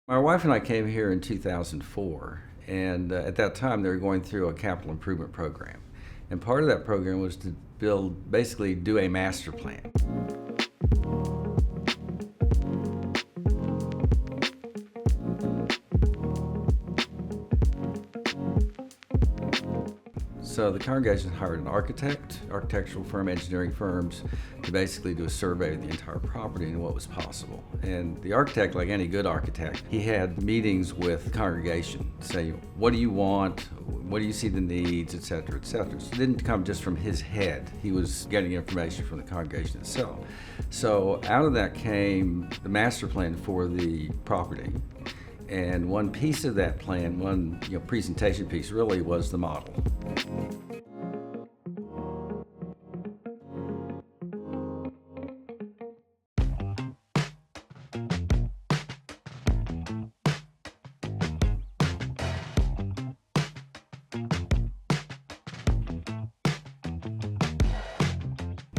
My wife and I came here in 2004, and at that time they were going through a capital improvement program. And part of that program was to basically do a master plan. So the congregation hired an architect, architectural firm, engineering firms, to basically do a survey of the entire property and what was possible. And the architect, like any good architect, he had meetings with the congregation, say, what do you want? What do you see the needs, et cetera, et cetera. So it didn't come just from his head. He was getting information from the congregation itself. So out of that came the master plan for the property. And one piece of that plan, one presentation piece, really was the model.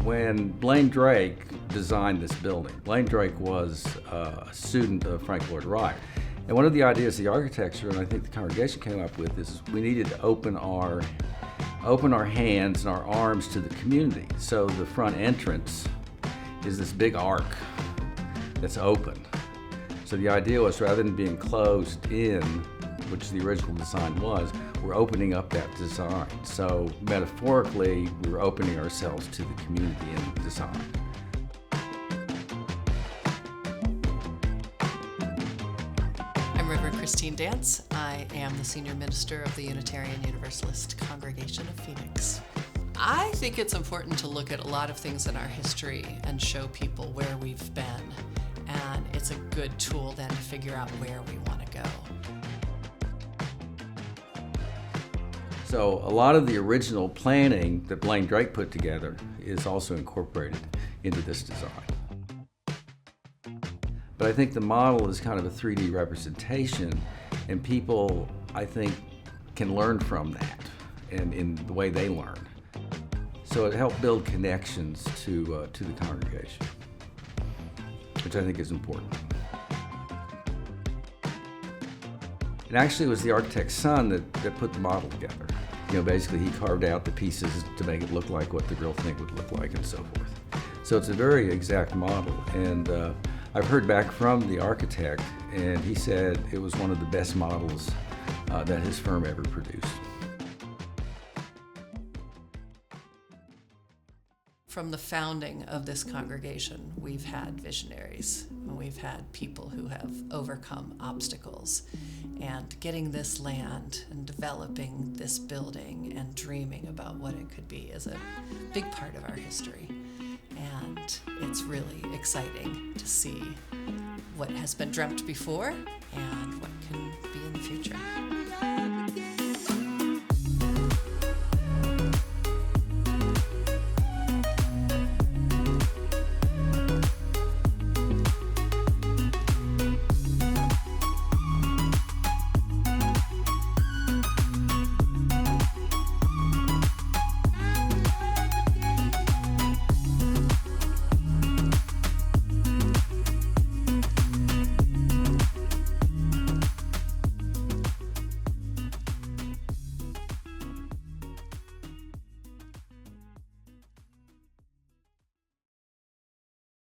When Blaine Drake designed this building, Blaine Drake was a student of Frank Lloyd Wright. And one of the ideas the architecture, and I think the congregation came up with, is we needed to open our hands and our arms to the community. So the front entrance is this big arc that's open. So the idea was, rather than being closed in, which the original design was, we're opening up that design. So metaphorically, we were opening ourselves to the community in the design. Christine Dance. I am the Senior Minister of the Unitarian Universalist Congregation of Phoenix. I think it's important to look at a lot of things in our history and show people where we've been, and it's a good tool then to figure out where we want to go. So a lot of the original planning that Blaine Drake put together is also incorporated into this design. But I think the model is kind of a 3D representation, and people, I think, can learn from that and in the way they learn. So it helped build connections to the congregation, which I think is important. And actually it was the architect's son that put the model together. Basically he carved out the pieces to make it look like what the real thing would look like and so forth. So it's a very exact model, and I've heard back from the architect, and he said it was one of the best models that his firm ever produced. From the founding of this congregation, we've had visionaries, and we've had people who have overcome obstacles. And getting this land and developing this building and dreaming about what it could be is a big part of our history. And it's really exciting to see what has been dreamt before and what can be in the future.